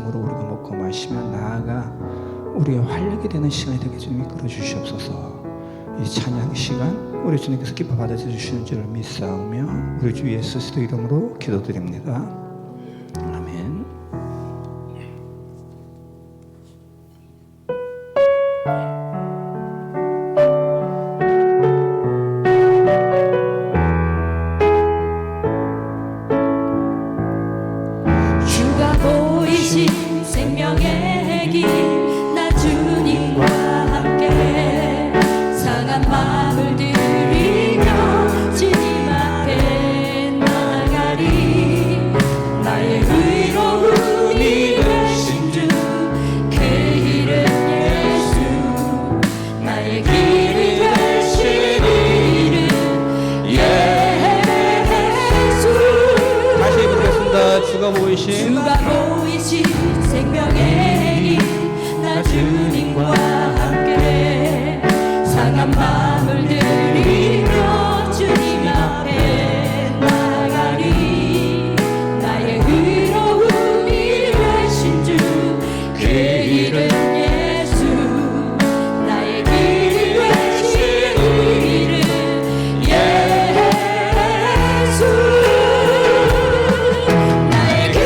진정으로 우리가 먹고 마시며 나아가 우리의 활력이 되는 시간이 되게 주님 이끌어 주시옵소서. 이 찬양 시간 우리 주님께서 기뻐 받아주시는 줄을 믿사오며 우리 주 예수 그리스도 이름으로 기도드립니다. 아멘. 주가 보이신 생명의 길 나 주님과 함께 상한 마음을 들이며 주님 앞에 나가리. 나의 의로움이 되신 주 그 이름 예수. 나의 길이 되신 이름 예수. 다시 부르겠습니다. 주가 보이신 생명의 길 나 주님과 함께 상한 마음을 들이며 주님 앞에 나가리. 나의 의로움이 되신 주 그 이름 예수. 나의 길이 되신 이름 예수. 나의 길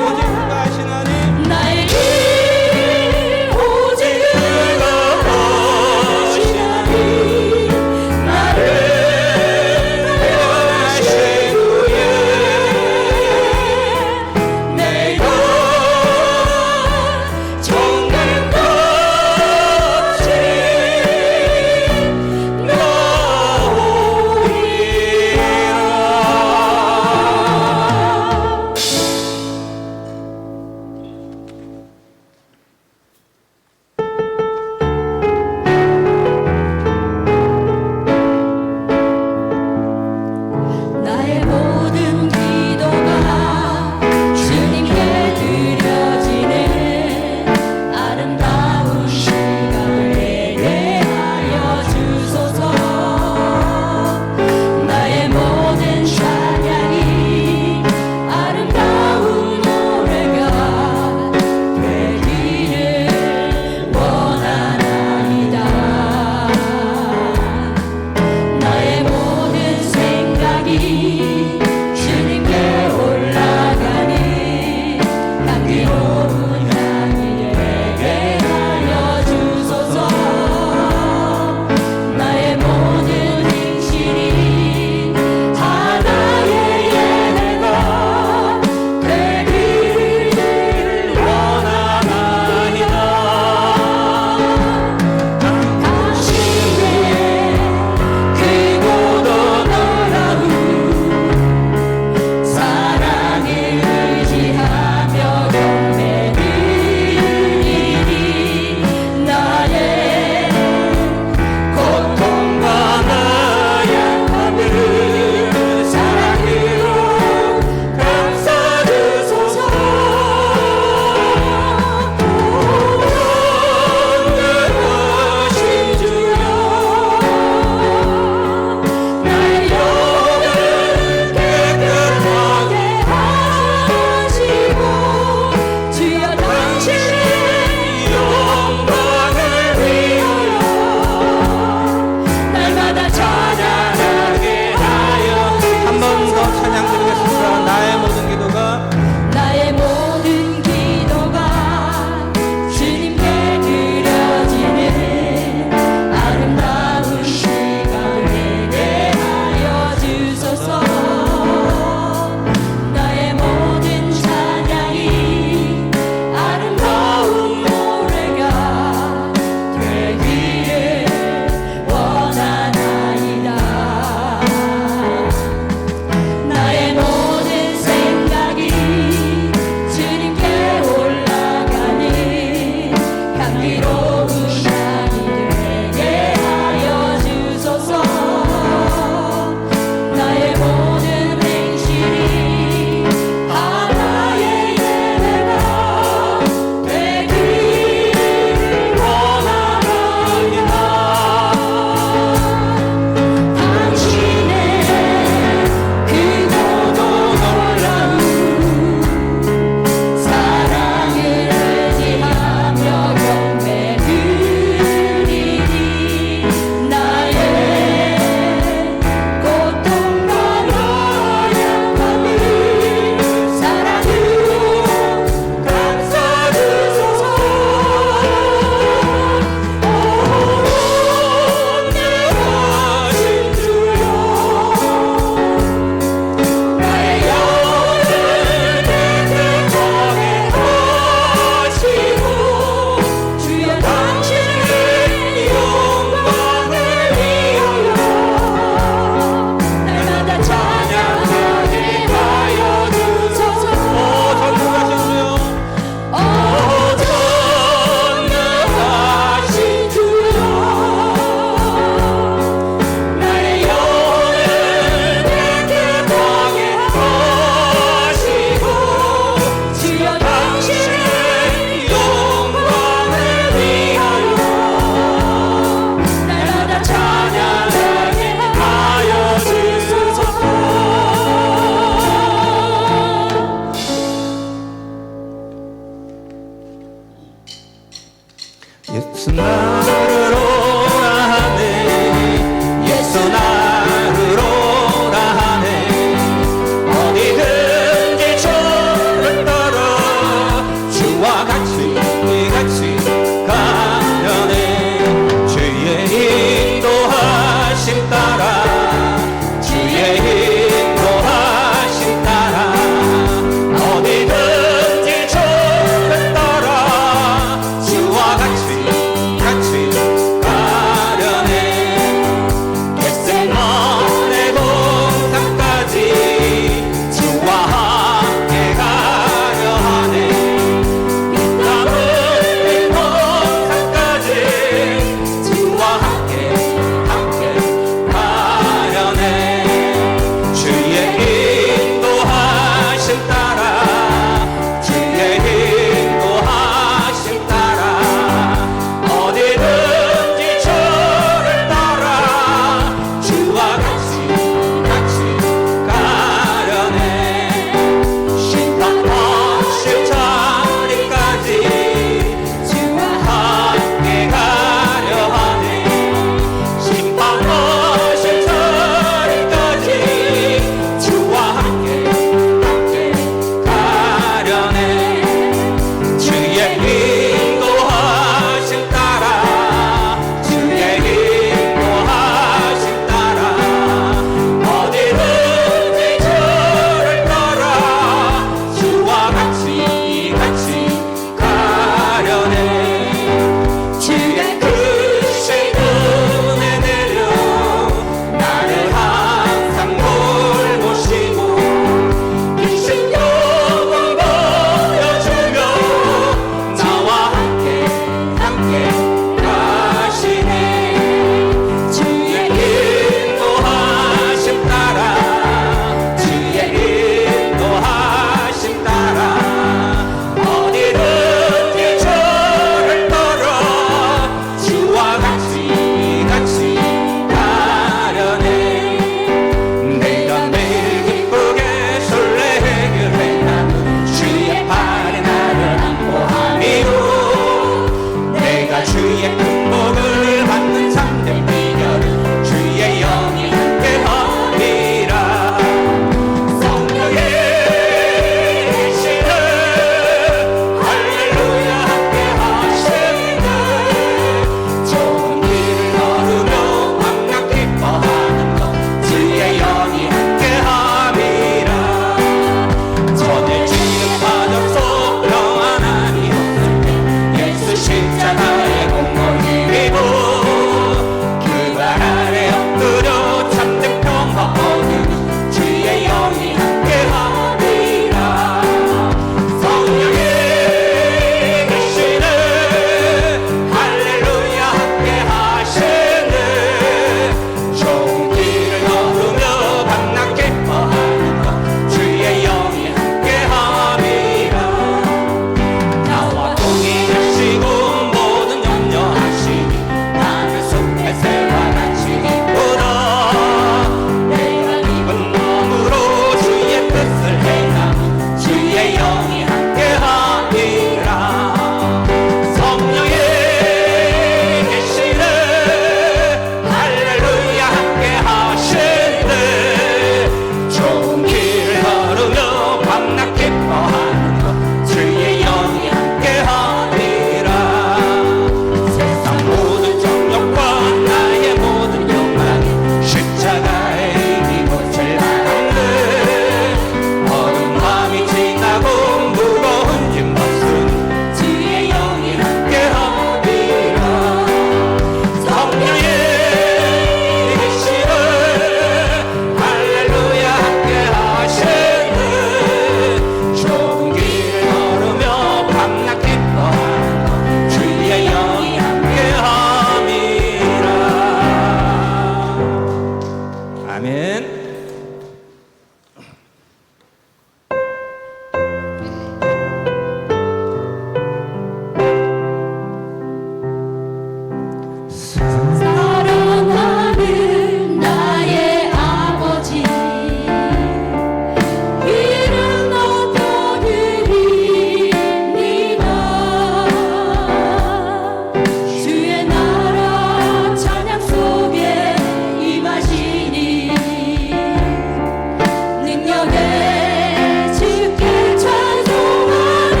능력에 주께 찬송하네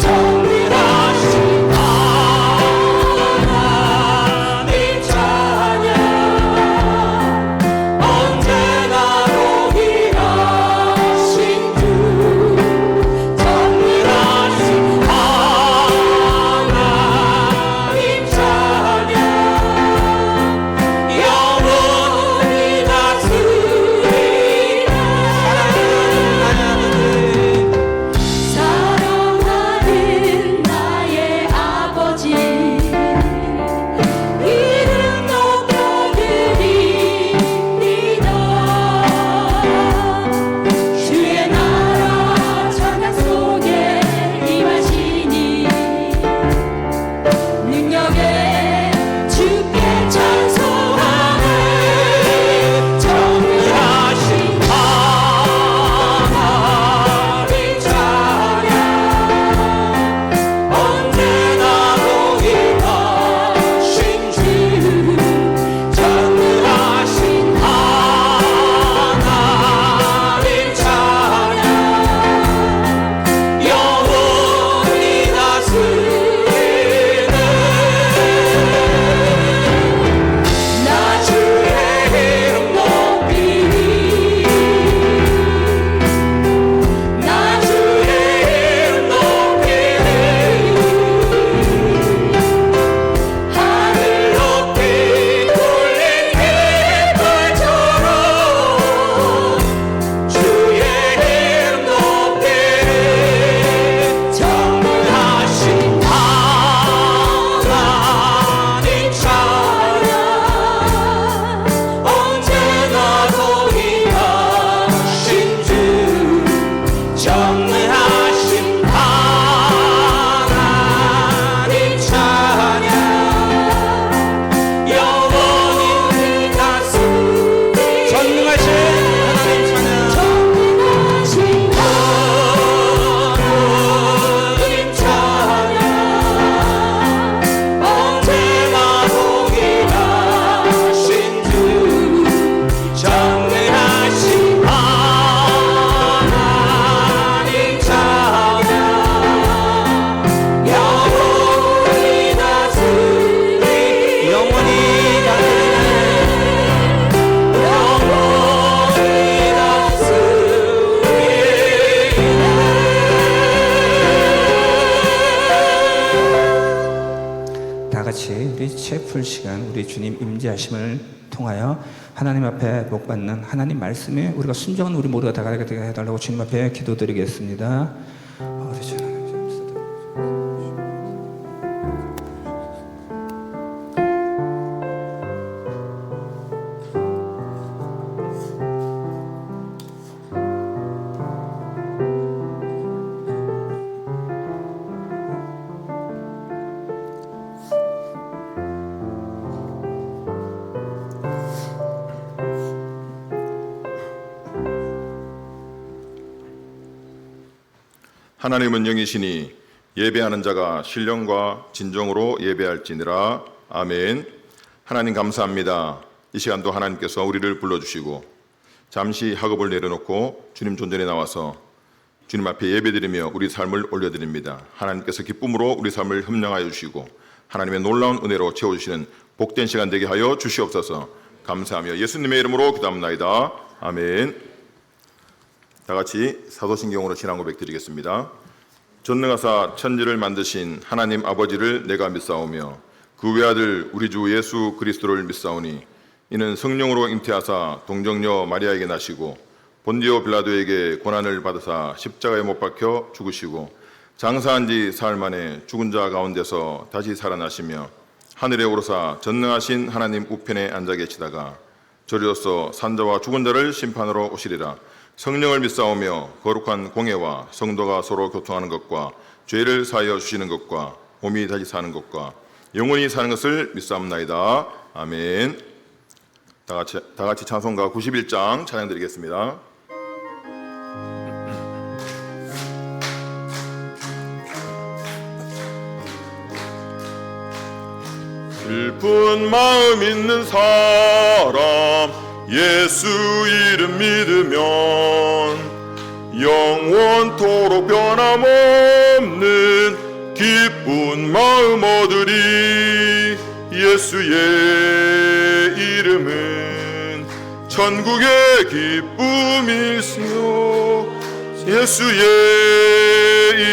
정밀하신 하나님 찬양 언제나 동일하신 주 정밀하신 하나님 찬양 영원히 다스리라 사랑하는 나의 아버지 이름 높여드립니다 주의 나라 찬양 속에 임하시니 능력에 주께 찬송하네 정밀하신 하나님 찬양 언제나 동일하신 주 정밀하신 하나님 찬양 영원히 다스리네 나 주의 이름 높이리 나 주의 이름 높이리 하늘 높이 굴린 깃발처럼 주의 이름 높이리 정밀하신 하나님 찬양 언제나 동일하신 주 정밀하신 하나님 찬양 영원히 다스리리 전능하신 하나님 찬양 전능하신 하나님 찬양 언제나 동일하신 주 정밀하신 하나님 찬양 영원히 다스리리 영원히 다 같이 우리 채플 시간 우리 주님 임재하심을 통하여 하나님 앞에 복 받는 하나님 말씀에 우리가 순종한 우리 모두가 다 가게 해달라고 주님 앞에 기도드리겠습니다. 우리 주 하나님 하나님은 영이시니 예배하는 자가 신령과 진정으로 예배할지니라. 아멘. 하나님 감사합니다. 이 시간도 하나님께서 우리를 불러주시고 잠시 학업을 내려놓고 주님 존전에 나와서 주님 앞에 예배드리며 우리 삶을 올려드립니다. 하나님께서 기쁨으로 우리 삶을 협량하여 주시고 하나님의 놀라운 은혜로 채워주시는 복된 시간 되게 하여 주시옵소서. 감사하며 예수님의 이름으로 기도합나이다. 아멘. 다 같이 사도신경으로 신앙 고백 드리겠습니다. 전능하사 천지를 만드신 하나님 아버지를 내가 믿사오며 그 외아들 우리 주 예수 그리스도를 믿사오니 이는 성령으로 잉태하사 동정녀 마리아에게 나시고 본디오 빌라도에게 고난을 받으사 십자가에 못 박혀 죽으시고 장사한 지 사흘 만에 죽은 자 가운데서 다시 살아나시며 하늘에 오르사 전능하신 하나님 우편에 앉아 계시다가 저리로서 산자와 죽은 자를 심판하러 오시리라. 성령을 믿사오며 거룩한 공예와 성도가 서로 교통하는 것과 죄를 사하여 주시는 것과 몸이 다시 사는 것과 영원히 사는 것을 믿사옵나이다. 아멘. 다 같이 찬송가 91장 찬양드리겠습니다. 슬픈 마음 있는 사람 예수 이름 믿으면 영원토록 변함없는 기쁜 마음 얻으리. 예수의 이름은 천국의 기쁨일세요. 예수의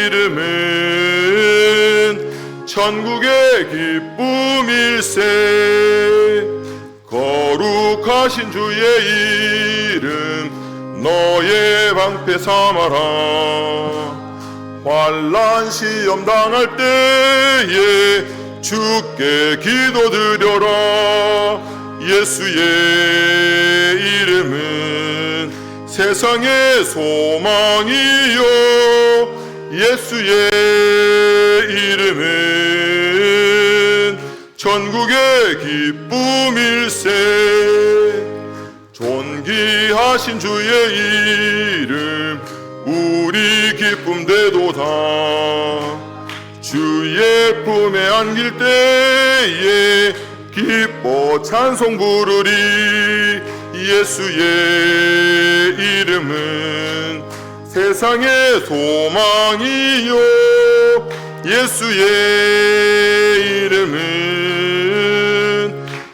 이름은 천국의 기쁨일세. 거룩하신 주의 이름 너의 방패 삼아라. 환난 시험 당할 때에 주께 기도드려라. 예수의 이름은 세상의 소망이요. 예수의 이름은 천국의 기쁨일세. 존귀하신 주의 이름 우리 기쁨 되도다. 주의 품에 안길 때에 기뻐 찬송 부르리. 예수의 이름은 세상의 소망이요. 예수의 이름은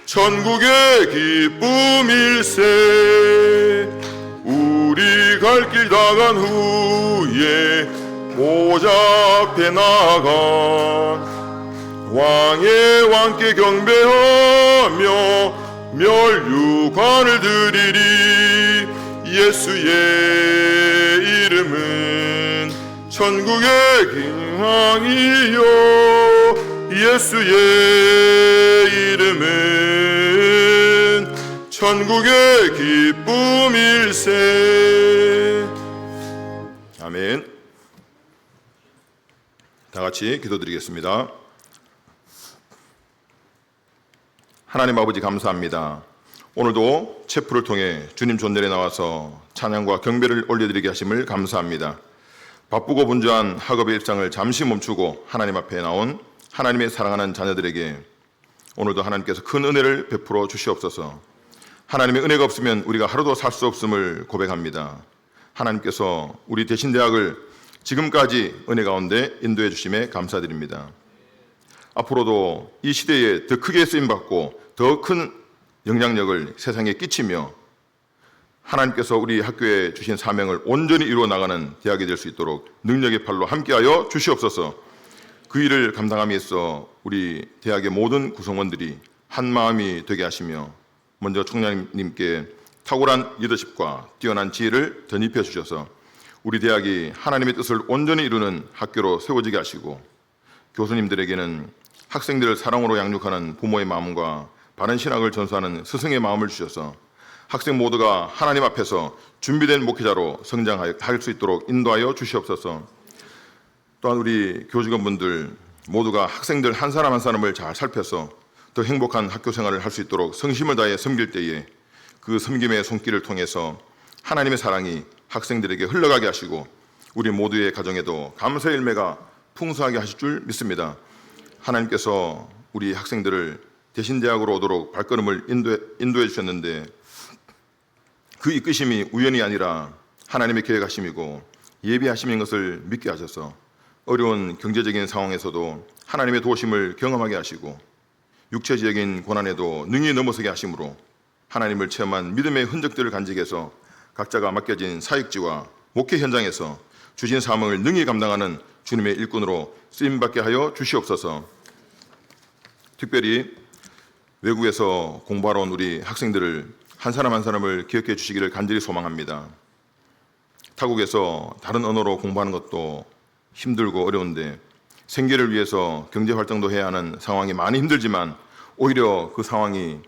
천국의 기쁨일세. 우리 갈 길 다 간 후에 보좌 앞에 나아가 왕의 왕께 경배하며 멸류관을 드리리. 예수의 이름은 천국의 기왕이요. 예수의 이름은 천국의 기쁨일세. 아멘. 다 같이 기도드리겠습니다. 하나님 아버지 감사합니다. 오늘도 체프를 통해 주님 존전에 나와서 찬양과 경배를 올려드리게 하심을 감사합니다. 바쁘고 분주한 학업의 일상을 잠시 멈추고 하나님 앞에 나온 하나님의 사랑하는 자녀들에게 오늘도 하나님께서 큰 은혜를 베풀어 주시옵소서. 하나님의 은혜가 없으면 우리가 하루도 살 수 없음을 고백합니다. 하나님께서 우리 대신대학을 지금까지 은혜 가운데 인도해 주심에 감사드립니다. 앞으로도 이 시대에 더 크게 쓰임받고 더 큰 영향력을 세상에 끼치며 하나님께서 우리 학교에 주신 사명을 온전히 이루어 나가는 대학이 될 수 있도록 능력의 팔로 함께하여 주시옵소서. 그 일을 감당함에 있어 우리 대학의 모든 구성원들이 한 마음이 되게 하시며 먼저 총장님께 탁월한 리더십과 뛰어난 지혜를 덧입혀 주셔서 우리 대학이 하나님의 뜻을 온전히 이루는 학교로 세워지게 하시고 교수님들에게는 학생들을 사랑으로 양육하는 부모의 마음과 바른 신학을 전수하는 스승의 마음을 주셔서 학생 모두가 하나님 앞에서 준비된 목회자로 성장할 수 있도록 인도하여 주시옵소서. 또한 우리 교직원분들 모두가 학생들 한 사람 한 사람을 잘 살펴서 더 행복한 학교 생활을 할 수 있도록 성심을 다해 섬길 때에 그 섬김의 손길을 통해서 하나님의 사랑이 학생들에게 흘러가게 하시고 우리 모두의 가정에도 감사의 열매가 풍성하게 하실 줄 믿습니다. 하나님께서 우리 학생들을 대신대학으로 오도록 발걸음을 인도해 주셨는데 그 이끄심이 우연이 아니라 하나님의 계획하심이고 예비하심인 것을 믿게 하셔서 어려운 경제적인 상황에서도 하나님의 도우심을 경험하게 하시고 육체적인 고난에도 능히 넘어서게 하심으로 하나님을 체험한 믿음의 흔적들을 간직해서 각자가 맡겨진 사역지와 목회 현장에서 주신 사명을 능히 감당하는 주님의 일꾼으로 쓰임받게 하여 주시옵소서. 특별히 외국에서 공부하러 온 우리 학생들을 한 사람 한 사람을 기억해 주시기를 간절히 소망합니다. 타국에서 다른 언어로 공부하는 것도 힘들고 어려운데 생계를 위해서 경제활동도 해야 하는 상황이 많이 힘들지만 오히려 그 상황이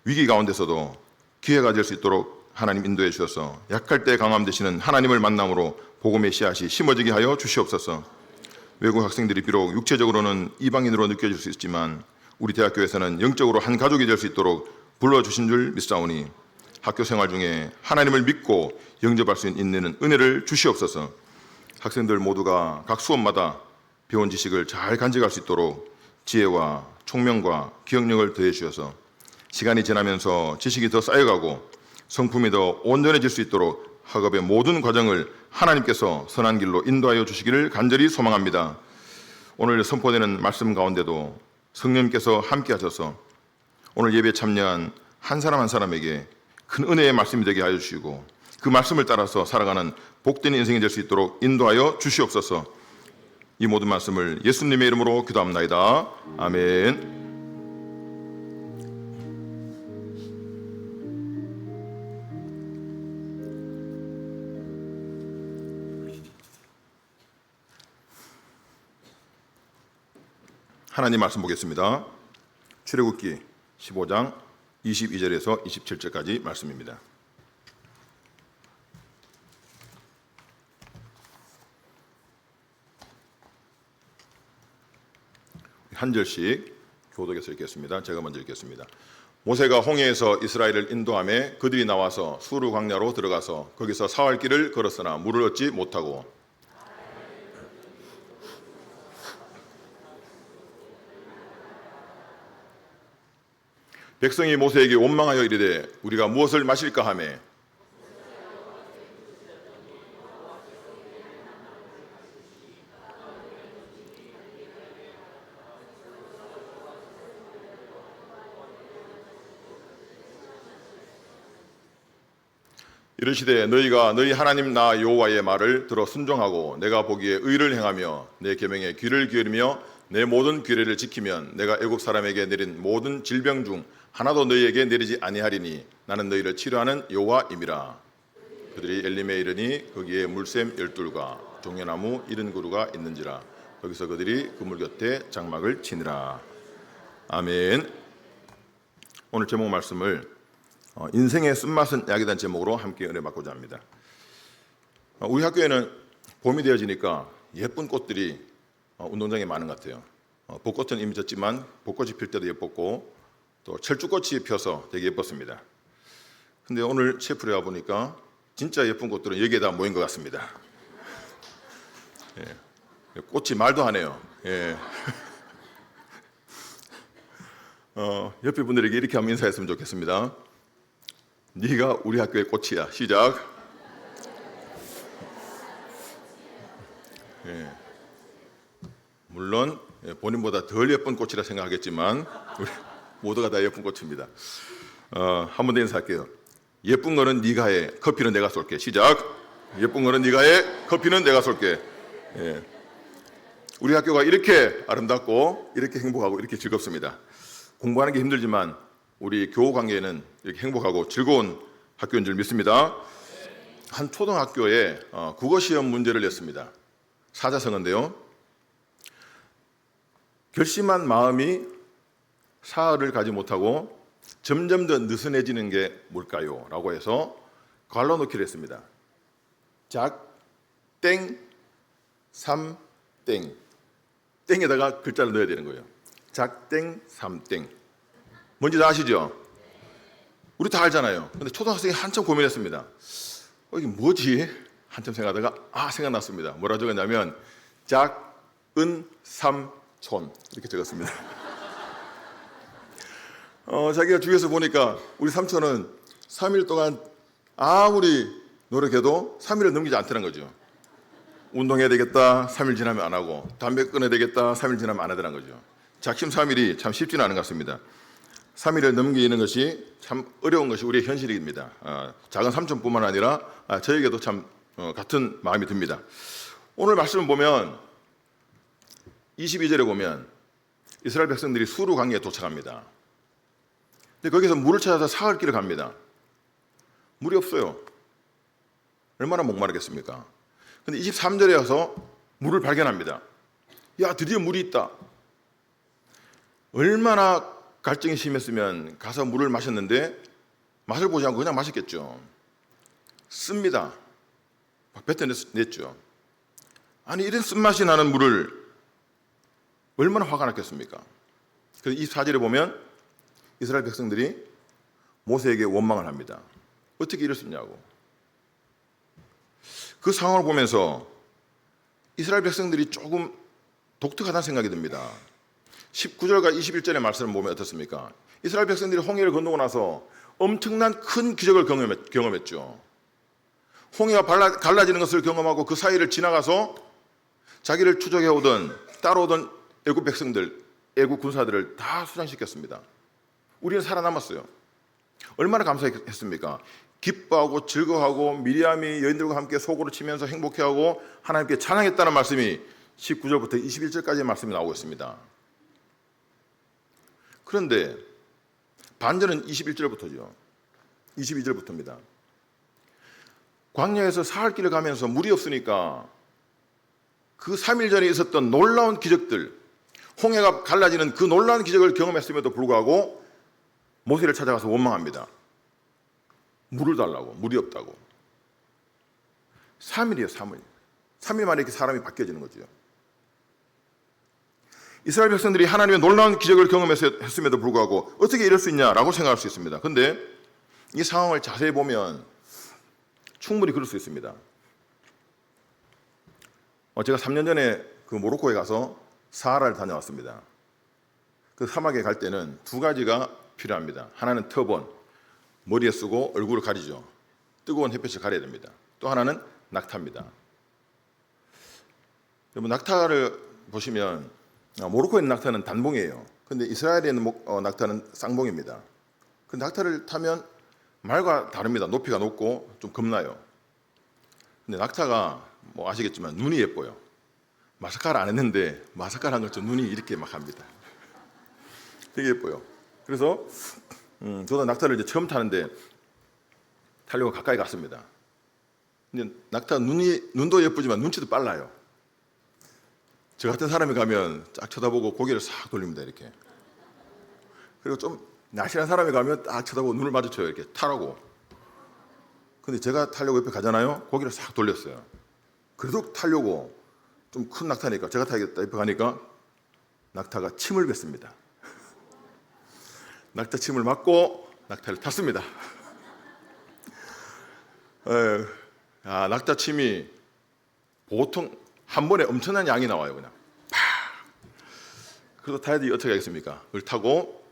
위기 가운데서도 기회가 될 수 있도록 하나님 인도해 주셔서 약할 때 강함 되시는 하나님을 만남으로 복음의 씨앗이 심어지게 하여 주시옵소서. 외국 학생들이 비록 육체적으로는 이방인으로 느껴질 수 있지만 우리 대학교에서는 영적으로 한 가족이 될 수 있도록 불러주신 줄 믿사오니 학교 생활 중에 하나님을 믿고 영접할 수 있는 은혜를 주시옵소서. 학생들 모두가 각 수업마다 배운 지식을 잘 간직할 수 있도록 지혜와 총명과 기억력을 더해 주셔서 시간이 지나면서 지식이 더 쌓여가고 성품이 더 온전해질 수 있도록 학업의 모든 과정을 하나님께서 선한 길로 인도하여 주시기를 간절히 소망합니다. 오늘 선포되는 말씀 가운데도 성령님께서 함께 하셔서 오늘 예배에 참여한 한 사람 한 사람에게 큰 은혜의 말씀이 되게 하여 주시고 그 말씀을 따라서 살아가는 복된 인생이 될 수 있도록 인도하여 주시옵소서. 이 모든 말씀을 예수님의 이름으로 기도합나이다. 아멘. 하나님 말씀 보겠습니다. 출애굽기 15장 22절에서 27절까지 말씀입니다. 한 절씩 교독해서 읽겠습니다. 제가 먼저 읽겠습니다. 모세가 홍해에서 이스라엘을 인도하며 그들이 나와서 수르 광야로 들어가서 거기서 사흘 길을 걸었으나 물을 얻지 못하고 백성이 모세에게 원망하여 이르되 우리가 무엇을 마실까 하며 이르시되 너희가 너희 하나님 나 여호와의 말을 들어 순종하고 내가 보기에 의를 행하며 내 계명에 귀를 기울이며 내 모든 규례를 지키면 내가 애굽 사람에게 내린 모든 질병 중 하나도 너희에게 내리지 아니하리니 나는 너희를 치료하는 여호와임이라. 그들이 엘림에 이르니 거기에 물샘 12과 종려나무 70그루가 있는지라. 거기서 그들이 그물 곁에 장막을 치니라. 아멘. 오늘 제목 말씀을 인생의 쓴맛은 약이라는 제목으로 함께 은혜 받고자 합니다. 우리 학교에는 봄이 되어지니까 예쁜 꽃들이 운동장에 많은 것 같아요. 벚꽃은 이미 졌지만 벚꽃이 필 때도 예뻤고 또 철쭉꽃이 펴서 되게 예뻤습니다. 근데 오늘 셰프를 와보니까 진짜 예쁜 꽃들은 여기에다 모인 것 같습니다. 예. 꽃이 말도 하네요. 예. 옆에 분들에게 이렇게 한번 인사했으면 좋겠습니다. 네가 우리 학교의 꽃이야. 시작. 예. 물론 본인보다 덜 예쁜 꽃이라 생각하겠지만 우리 모두가 다 예쁜 꽃입니다. 한 번 더 인사할게요. 예쁜 거는 네가 해. 커피는 내가 쏠게. 시작. 예쁜 거는 네가 해. 커피는 내가 쏠게. 예. 우리 학교가 이렇게 아름답고 이렇게 행복하고 이렇게 즐겁습니다. 공부하는 게 힘들지만 우리 교우 관계는 이렇게 행복하고 즐거운 학교인 줄 믿습니다. 한 초등학교에 국어 시험 문제를 냈습니다. 사자성어인데요. 결심한 마음이 사흘을 가지 못하고 점점 더 느슨해지는 게 뭘까요? 라고 해서 갈라놓기를 했습니다. 작, 땡, 삼, 땡. 땡에다가 글자를 넣어야 되는 거예요. 작, 땡, 삼, 땡. 뭔지 다 아시죠? 우리 다 알잖아요. 근데 초등학생이 한참 고민했습니다. 이게 뭐지? 한참 생각하다가 생각났습니다. 뭐라 적었냐면 작, 은, 삼, 촌 이렇게 적었습니다. 자기가 주위에서 보니까 우리 삼촌은 3일 동안 아무리 노력해도 3일을 넘기지 않다는 거죠. 운동해야 되겠다 3일 지나면 안 하고, 담배 끊어야 되겠다 3일 지나면 안 하더란 거죠. 작심 3일이 참 쉽지는 않은 것 같습니다. 3일을 넘기는 것이 참 어려운 것이 우리의 현실입니다. 작은 삼촌뿐만 아니라 저에게도 참 같은 마음이 듭니다. 오늘 말씀을 보면 22절에 보면 이스라엘 백성들이 수르 광야에 도착합니다. 근데 거기서 물을 찾아서 사흘 길을 갑니다. 물이 없어요. 얼마나 목마르겠습니까? 근데 23절에 와서 물을 발견합니다. 야, 드디어 물이 있다. 얼마나 갈증이 심했으면 가서 물을 마셨는데 맛을 보지 않고 그냥 마셨겠죠. 씁니다. 막 뱉어냈죠. 아니, 이런 쓴맛이 나는 물을 얼마나 화가 났겠습니까? 그래서 24절에 보면 이스라엘 백성들이 모세에게 원망을 합니다. 어떻게 이럴 수 있냐고. 그 상황을 보면서 이스라엘 백성들이 조금 독특하다는 생각이 듭니다. 19절과 21절의 말씀을 보면 어떻습니까? 이스라엘 백성들이 홍해를 건너고 나서 엄청난 큰 기적을 경험했죠. 홍해가 갈라지는 것을 경험하고 그 사이를 지나가서 자기를 추적해오던 따라오던 애국 백성들, 애국 군사들을 다 수장시켰습니다. 우리는 살아남았어요. 얼마나 감사했습니까? 기뻐하고 즐거워하고 미리암이 여인들과 함께 소고를 치면서 행복해하고 하나님께 찬양했다는 말씀이 19절부터 21절까지의 말씀이 나오고 있습니다. 그런데 반전은 21절부터죠. 22절부터입니다. 광야에서 사흘 길을 가면서 물이 없으니까 그 3일 전에 있었던 놀라운 기적들, 홍해가 갈라지는 그 놀라운 기적을 경험했음에도 불구하고 모세를 찾아가서 원망합니다. 물을 달라고, 물이 없다고. 3일이에요, 3일. 3일 만에 이렇게 사람이 바뀌어지는 거죠. 이스라엘 백성들이 하나님의 놀라운 기적을 경험했음에도 불구하고 어떻게 이럴 수 있냐라고 생각할 수 있습니다. 그런데 이 상황을 자세히 보면 충분히 그럴 수 있습니다. 제가 3년 전에 그 모로코에 가서 사하라를 다녀왔습니다. 그 사막에 갈 때는 두 가지가 필요합니다. 하나는 터번, 머리에 쓰고 얼굴을 가리죠. 뜨거운 햇볕을 가려야 됩니다. 또 하나는 낙타입니다. 여러분, 낙타를 보시면 모로코에 있는 낙타는 단봉이에요. 근데 이스라엘에 있는 낙타는 쌍봉입니다. 그 낙타를 타면 말과 다릅니다. 높이가 높고 좀 겁나요. 근데 낙타가 아시겠지만 눈이 예뻐요. 마스카라 안 했는데 마스카라 한 것처럼 눈이 이렇게 막 합니다. 되게 예뻐요. 그래서 저도 낙타를 이제 처음 타는데 타려고 가까이 갔습니다. 근데 낙타 눈도 예쁘지만 눈치도 빨라요. 저 같은 사람이 가면 쫙 쳐다보고 고개를 싹 돌립니다, 이렇게. 그리고 좀 날씬한 사람이 가면 딱 쳐다보고 눈을 마주쳐요, 이렇게 타라고. 근데 제가 타려고 옆에 가잖아요. 고개를 싹 돌렸어요. 그래도 타려고 좀 큰 낙타니까 제가 타겠다 옆에 가니까 낙타가 침을 뱉습니다. 낙타 침을 맞고 낙타를 탔습니다. 낙타 침이 보통 한 번에 엄청난 양이 나와요, 그냥. 그래서 타야지 어떻게 하겠습니까? 그걸 타고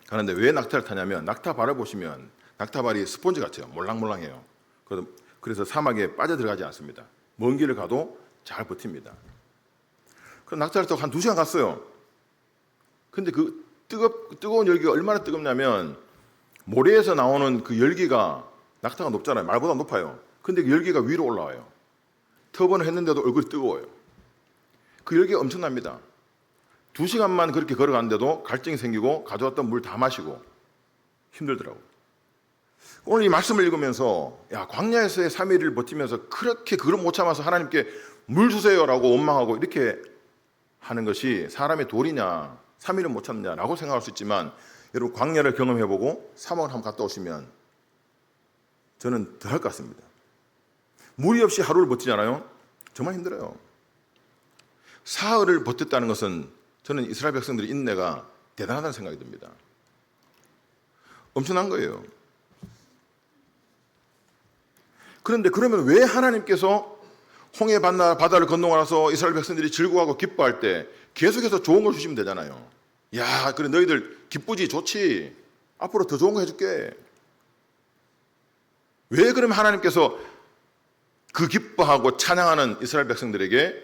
가는데 왜 낙타를 타냐면 낙타 발을 보시면 낙타 발이 스폰지 같아요. 몰랑몰랑해요. 그래서 사막에 빠져들어가지 않습니다. 먼 길을 가도 잘 버팁니다. 그 낙타를 타고 한 2시간 갔어요. 근데 그 뜨거운 열기가 얼마나 뜨겁냐면 모래에서 나오는 그 열기가 낙타가 높잖아요. 말보다 높아요. 근데 그 열기가 위로 올라와요. 터번을 했는데도 얼굴이 뜨거워요. 그 열기가 엄청납니다. 2시간만 그렇게 걸어갔는데도 갈증이 생기고 가져왔던 물 다 마시고 힘들더라고요. 오늘 이 말씀을 읽으면서 광야에서의 3일을 버티면서 그렇게 그걸 못 참아서 하나님께 물 주세요라고 원망하고 이렇게 하는 것이 사람의 도리냐 3일은 못 참냐라고 생각할 수 있지만 여러분 광야를 경험해보고 사막을 한번 갔다 오시면 저는 더 할 것 같습니다. 물이 없이 하루를 버티잖아요. 정말 힘들어요. 사흘을 버텼다는 것은 저는 이스라엘 백성들의 인내가 대단하다는 생각이 듭니다. 엄청난 거예요. 그런데 그러면 왜 하나님께서 홍해 바다를 건너가서 이스라엘 백성들이 즐거워하고 기뻐할 때 계속해서 좋은 걸 주시면 되잖아요. 그래 너희들 기쁘지 좋지. 앞으로 더 좋은 거 해줄게. 왜 그러면 하나님께서 그 기뻐하고 찬양하는 이스라엘 백성들에게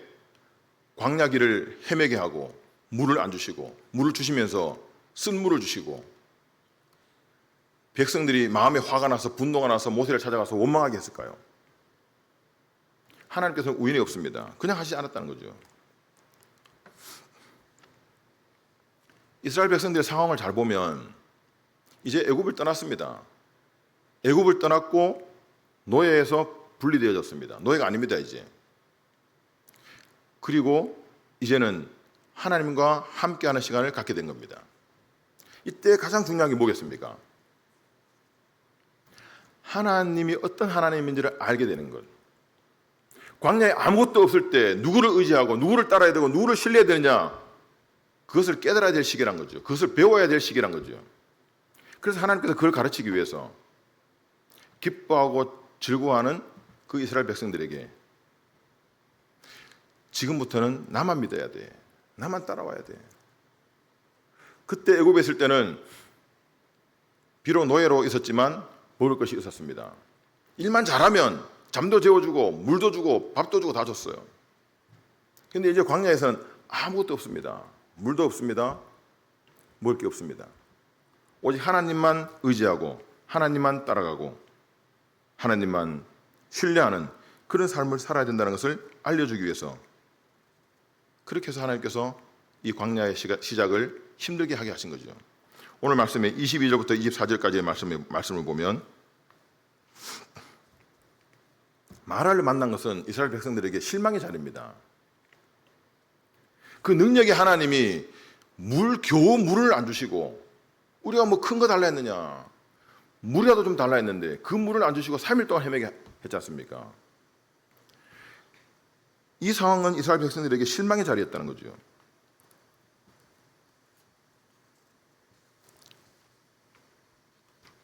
광야 길을 헤매게 하고 물을 안 주시고 물을 주시면서 쓴 물을 주시고 백성들이 마음에 화가 나서 분노가 나서 모세를 찾아가서 원망하게 했을까요? 하나님께서는 우연이 없습니다. 그냥 하시지 않았다는 거죠. 이스라엘 백성들의 상황을 잘 보면 이제 애굽을 떠났습니다. 애굽을 떠났고 노예에서 분리되어졌습니다. 노예가 아닙니다, 이제. 그리고 이제는 하나님과 함께하는 시간을 갖게 된 겁니다. 이때 가장 중요한 게 뭐겠습니까? 하나님이 어떤 하나님인지를 알게 되는 것. 광야에 아무것도 없을 때 누구를 의지하고 누구를 따라야 되고 누구를 신뢰해야 되느냐, 그것을 깨달아야 될 시기란 거죠. 그것을 배워야 될 시기란 거죠. 그래서 하나님께서 그걸 가르치기 위해서 기뻐하고 즐거워하는 그 이스라엘 백성들에게 지금부터는 나만 믿어야 돼. 나만 따라와야 돼. 그때 애굽에 있을 때는 비록 노예로 있었지만 먹을 것이 있었습니다. 일만 잘하면 잠도 재워주고 물도 주고 밥도 주고 다 줬어요. 근데 이제 광야에서는 아무것도 없습니다. 물도 없습니다. 먹을 게 없습니다. 오직 하나님만 의지하고 하나님만 따라가고 하나님만 신뢰하는 그런 삶을 살아야 된다는 것을 알려주기 위해서, 그렇게 해서 하나님께서 이 광야의 시작을 힘들게 하게 하신 거죠. 오늘 말씀에 22절부터 24절까지의 말씀을 보면, 마라를 만난 것은 이스라엘 백성들에게 실망의 자리입니다. 그 능력의 하나님이 겨우 물을 안 주시고, 우리가 뭐 큰 거 달라 했느냐, 물이라도 좀 달라 했는데 그 물을 안 주시고 3일 동안 헤매게 했지 않습니까? 이 상황은 이스라엘 백성들에게 실망의 자리였다는 거죠.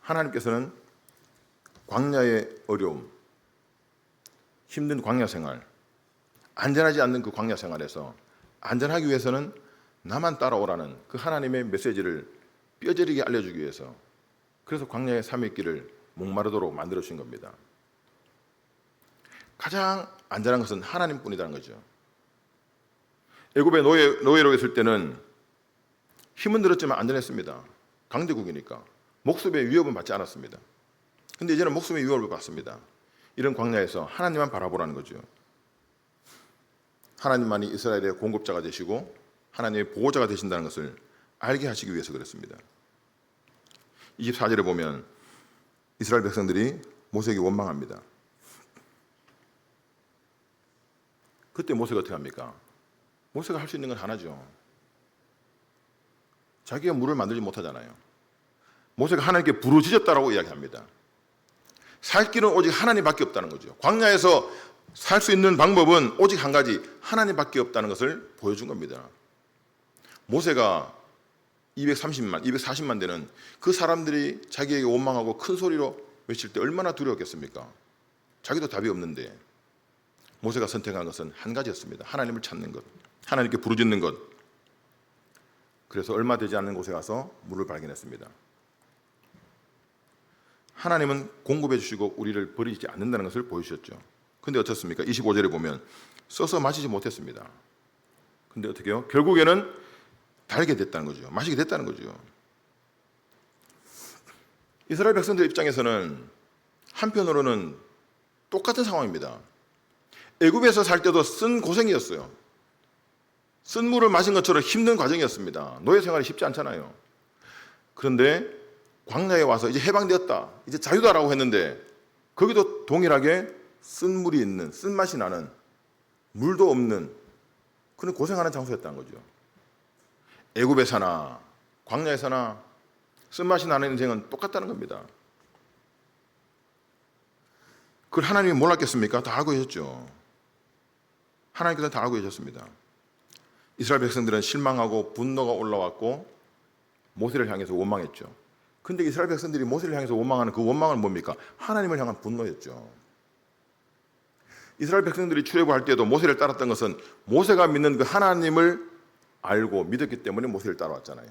하나님께서는 광야의 어려움, 힘든 광야 생활, 안전하지 않는 그 광야 생활에서 안전하기 위해서는 나만 따라오라는 그 하나님의 메시지를 뼈저리게 알려주기 위해서, 그래서 광야의 3일 길을 목마르도록 만들어 주신 겁니다. 가장 안전한 것은 하나님뿐이라는 거죠. 애굽에 노예로 있을 때는 힘은 들었지만 안전했습니다. 강대국이니까 목숨의 위협은 받지 않았습니다. 근데 이제는 목숨의 위협을 받습니다. 이런 광야에서 하나님만 바라보라는 거죠. 하나님만이 이스라엘의 공급자가 되시고 하나님의 보호자가 되신다는 것을 알게 하시기 위해서 그렇습니다. 24절에 보면 이스라엘 백성들이 모세에게 원망합니다. 그때 모세가 어떻게 합니까? 모세가 할 수 있는 건 하나죠. 자기가 물을 만들지 못하잖아요. 모세가 하나님께 부르짖었다라고 이야기합니다. 살 길은 오직 하나님밖에 없다는 거죠. 광야에서 살 수 있는 방법은 오직 한 가지, 하나님밖에 없다는 것을 보여준 겁니다. 모세가 230만, 240만 되는 그 사람들이 자기에게 원망하고 큰 소리로 외칠 때 얼마나 두려웠겠습니까? 자기도 답이 없는데 모세가 선택한 것은 한 가지였습니다. 하나님을 찾는 것, 하나님께 부르짖는 것. 그래서 얼마 되지 않는 곳에 가서 물을 발견했습니다. 하나님은 공급해 주시고 우리를 버리지 않는다는 것을 보여주셨죠. 근데 어떻습니까? 25절에 보면 써서 마시지 못했습니다. 근데 어떻게 해요? 결국에는 달게 됐다는 거죠. 마시게 됐다는 거죠. 이스라엘 백성들 입장에서는 한편으로는 똑같은 상황입니다. 애굽에서 살 때도 쓴 고생이었어요. 쓴 물을 마신 것처럼 힘든 과정이었습니다. 노예 생활이 쉽지 않잖아요. 그런데 광야에 와서 이제 해방되었다, 이제 자유다라고 했는데 거기도 동일하게 쓴 물이 있는, 쓴맛이 나는, 물도 없는 그런 고생하는 장소였다는 거죠. 애굽에 사나 광야에 사나 쓴맛이 나는 인생은 똑같다는 겁니다. 그걸 하나님이 몰랐겠습니까? 다 알고 계셨죠. 하나님께서는 다 알고 계셨습니다. 이스라엘 백성들은 실망하고 분노가 올라왔고 모세를 향해서 원망했죠. 근데 이스라엘 백성들이 모세를 향해서 원망하는 그 원망은 뭡니까? 하나님을 향한 분노였죠. 이스라엘 백성들이 출애굽할 때도 모세를 따랐던 것은 모세가 믿는 그 하나님을 알고 믿었기 때문에 모세를 따라왔잖아요.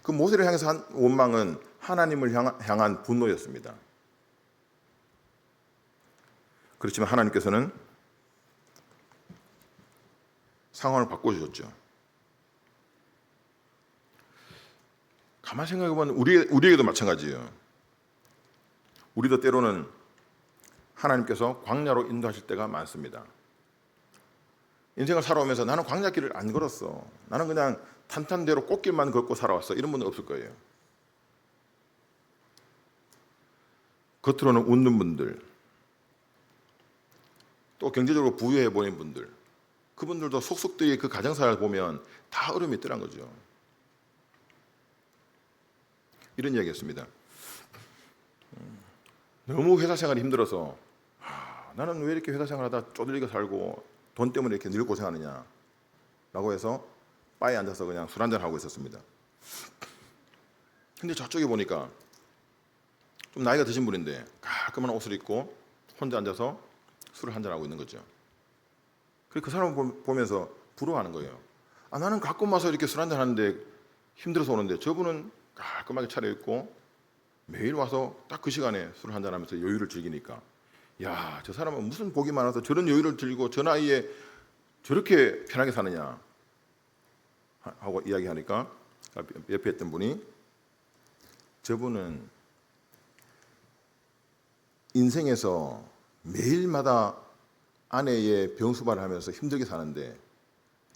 그 모세를 향해서 한 원망은 하나님을 향한 분노였습니다. 그렇지만 하나님께서는 상황을 바꿔주셨죠. 가만히 생각해보면 우리에게도 마찬가지예요. 우리도 때로는 하나님께서 광야로 인도하실 때가 많습니다. 인생을 살아오면서 나는 광야길을 안 걸었어, 나는 그냥 탄탄대로 꽃길만 걷고 살아왔어, 이런 분은 없을 거예요. 겉으로는 웃는 분들, 또 경제적으로 부유해 보이는 분들, 그분들도 속속들이 그 가정사를 보면 다 어려움이 있더란 거죠. 이런 이야기였습니다. 너무 회사 생활이 힘들어서 나는 왜 이렇게 회사 생활하다 쪼들리게 살고 돈 때문에 이렇게 늘 고생하느냐 라고 해서 바에 앉아서 그냥 술 한잔 하고 있었습니다. 근데 저쪽에 보니까 좀 나이가 드신 분인데 깔끔한 옷을 입고 혼자 앉아서 술을 한잔 하고 있는 거죠. 그 사람을 보면서 부러워하는 거예요. 나는 가끔 와서 이렇게 술 한잔 하는데 힘들어서 오는데 저분은 깔끔하게 차려입고 매일 와서 딱 그 시간에 술을 한잔하면서 여유를 즐기니까, 야, 저 사람은 무슨 복이 많아서 저런 여유를 즐기고 저 나이에 저렇게 편하게 사느냐 하고 이야기하니까 옆에 있던 분이, 저분은 인생에서 매일마다 아내의 병수발을 하면서 힘들게 사는데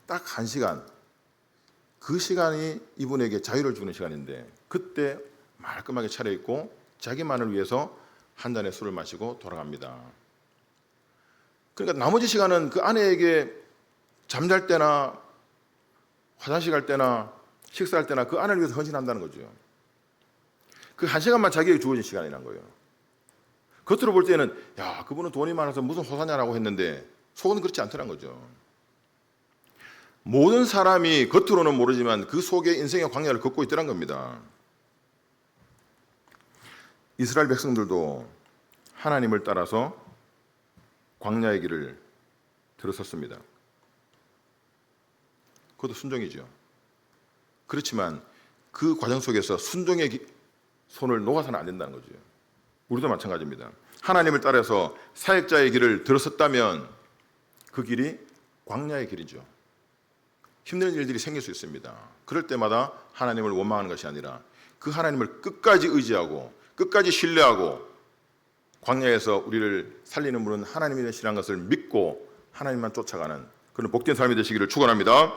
딱 1시간, 그 시간이 이분에게 자유를 주는 시간인데 그때 말끔하게 차려입고 자기만을 위해서 한 잔의 술을 마시고 돌아갑니다. 그러니까 나머지 시간은 그 아내에게 잠잘 때나 화장실 갈 때나 식사할 때나 그 아내를 위해서 헌신한다는 거죠. 그 1시간만 자기에게 주어진 시간이란 거예요. 겉으로 볼 때는 야, 그분은 돈이 많아서 무슨 호사냐라고 했는데 속은 그렇지 않더란 거죠. 모든 사람이 겉으로는 모르지만 그 속에 인생의 광야를 걷고 있더란 겁니다. 이스라엘 백성들도 하나님을 따라서 광야의 길을 들어섰습니다. 그것도 순종이죠. 그렇지만 그 과정 속에서 순종의 손을 놓아서는 안 된다는 거죠. 우리도 마찬가지입니다. 하나님을 따라서 사역자의 길을 들어섰다면 그 길이 광야의 길이죠. 힘든 일들이 생길 수 있습니다. 그럴 때마다 하나님을 원망하는 것이 아니라 그 하나님을 끝까지 의지하고 끝까지 신뢰하고 광야에서 우리를 살리는 분은 하나님이 되시라는 것을 믿고 하나님만 쫓아가는 그런 복된 삶이 되시기를 축원합니다.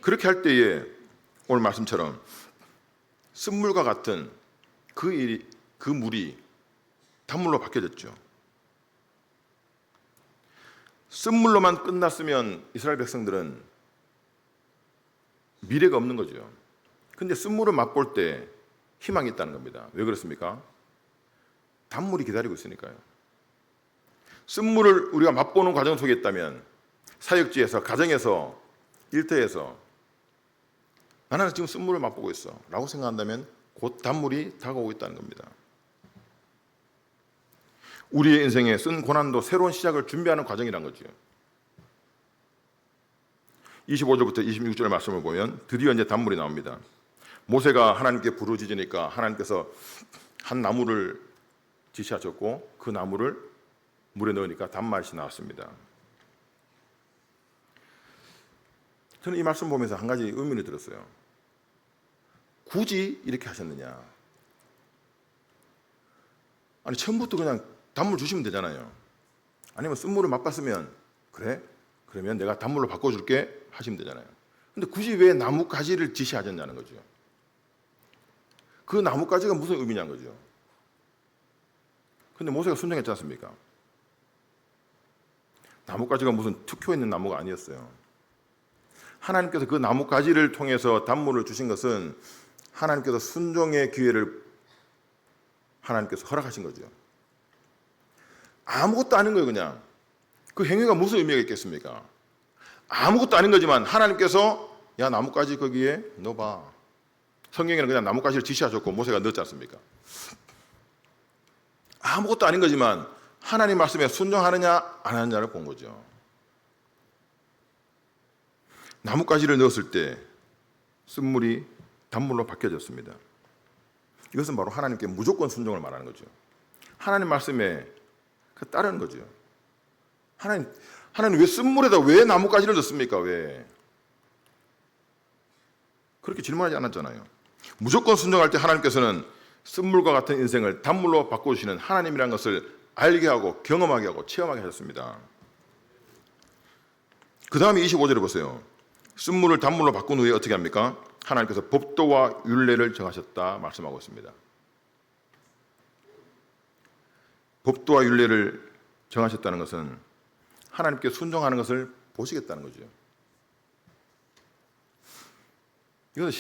그렇게 할 때에 오늘 말씀처럼 쓴물과 같은 그 물이 단물로 바뀌어졌죠. 쓴물로만 끝났으면 이스라엘 백성들은 미래가 없는 거죠. 근데 쓴물을 맛볼 때 희망이 있다는 겁니다. 왜 그렇습니까? 단물이 기다리고 있으니까요. 쓴물을 우리가 맛보는 과정 속에 있다면 사역지에서, 가정에서, 일터에서 나는 지금 쓴물을 맛보고 있어 라고 생각한다면 곧 단물이 다가오고 있다는 겁니다. 우리의 인생에 쓴 고난도 새로운 시작을 준비하는 과정이란 거죠. 25절부터 26절 말씀을 보면 드디어 이제 단물이 나옵니다. 모세가 하나님께 부르짖으니까 하나님께서 한 나무를 지시하셨고 그 나무를 물에 넣으니까 단맛이 나왔습니다. 저는 이 말씀 보면서 한 가지 의문이 들었어요. 굳이 이렇게 하셨느냐? 아니 처음부터 그냥 단물 주시면 되잖아요. 아니면 쓴물을 맛봤으면 그래? 그러면 내가 단물로 바꿔줄게 하시면 되잖아요. 근데 굳이 왜 나뭇가지를 지시하셨냐는 거죠. 그 나뭇가지가 무슨 의미냐는 거죠. 근데 모세가 순종했지 않습니까? 나뭇가지가 무슨 특효 있는 나무가 아니었어요. 하나님께서 그 나뭇가지를 통해서 단물을 주신 것은 하나님께서 순종의 기회를 하나님께서 허락하신 거죠. 아무것도 아닌 거예요. 그냥 그 행위가 무슨 의미가 있겠습니까? 아무것도 아닌 거지만 하나님께서 야 나뭇가지 거기에 넣어봐. 성경에는 그냥 나뭇가지를 지시하셨고 모세가 넣었지 않습니까? 아무것도 아닌 거지만 하나님 말씀에 순종하느냐 안 하느냐를 본 거죠. 나뭇가지를 넣었을 때 쓴물이 단물로 바뀌어졌습니다. 이것은 바로 하나님께 무조건 순종을 말하는 거죠. 하나님 말씀에 따르는 거죠. 하나님 왜 쓴물에다 왜 나뭇가지를 넣습니까? 왜? 그렇게 질문하지 않았잖아요. 무조건 순종할 때 하나님께서는 쓴물과 같은 인생을 단물로 바꿔주시는 하나님이라는 것을 알게 하고 경험하게 하고 체험하게 하셨습니다. 그 다음에 25절에 보세요. 쓴물을 단물로 바꾼 후에 어떻게 합니까? 하나님께서 법도와 율례를 정하셨다 말씀하고 있습니다. 법도와 율례를 정하셨다는 것은 하나님께 순종하는 것을 보시겠다는 거죠. 이것은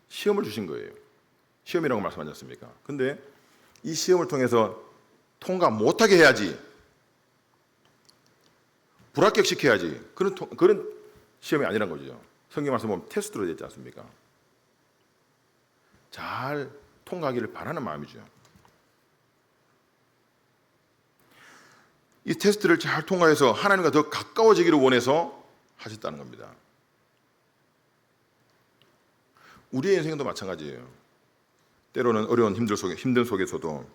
시험을 주신 거예요. 시험이라고 말씀하지 않습니까? 근데 이 시험을 통해서 통과 못하게 해야지, 불합격시켜야지, 그런 시험이 아니란 거죠. 성경 말씀 보면 테스트로 되지 않습니까? 잘 통과하기를 바라는 마음이죠. 이 테스트를 잘 통과해서 하나님과 더 가까워지기를 원해서 하셨다는 겁니다. 우리의 인생도 마찬가지예요. 때로는 어려운 힘든 속에서도